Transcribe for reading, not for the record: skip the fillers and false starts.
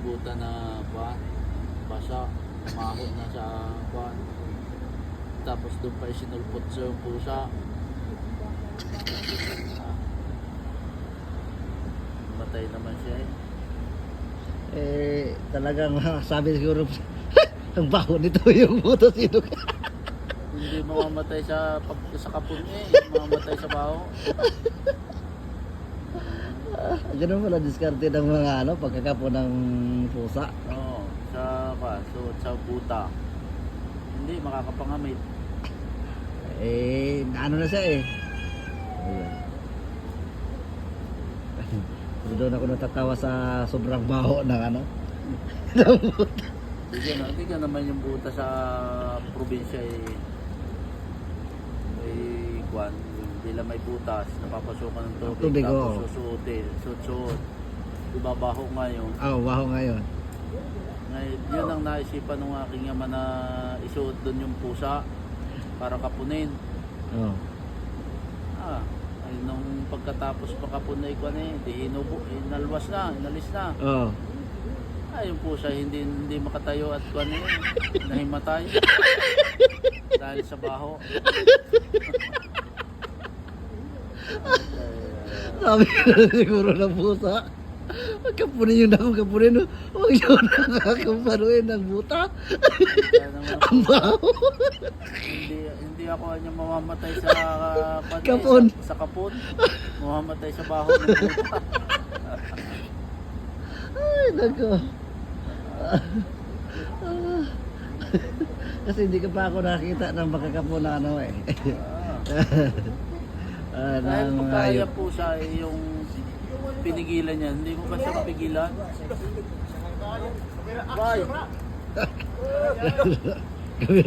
buta na kuan, basa, umahon na sa kuan. Tapos doon pa isinulpot sa yung pusa. Matay naman siya eh. Talagang sabi siguro ang baho nito yung buto sino ka. Hindi mamamatay sa kapon eh, mamamatay sa baho. Ganun pala diskarte ng mga pagkakapo ng pusa. Oo, sa buta. Hindi makakapangamit. Ano na siya eh. Ayun. Doon ako natatawa sa sobrang baho ng ng buta. Hindi ka naman yung buta sa probinsya eh kuan, hindi lang may butas, napapasukan ng tubig, tapos susuotin, suot. Diba baho ngayon? Baho ngayon. Ngayon, yun ang naisipan ng aking ama na isuot doon yung pusa para kapunin. Ay nung pagkatapos pakapunay ko inalwas na, inalis na. Yung pusa hindi makatayo at kuan nahimatay dahil sa baho. Sabi na siguro ng pusa, kapunin yun ako, kapunin. Huwag yun nakakaparuin ng buta. Ang baho. Hindi ako yung mamamatay sa kapon. Sa kapon. Mamamatay sa baho ng buta. Ay, nako. Kasi hindi ka pa ako nakita ng makakapo na Dahil pagkaya po siya yung pinigilan niya, hindi mo ba siya mapigilan? Bye! Kami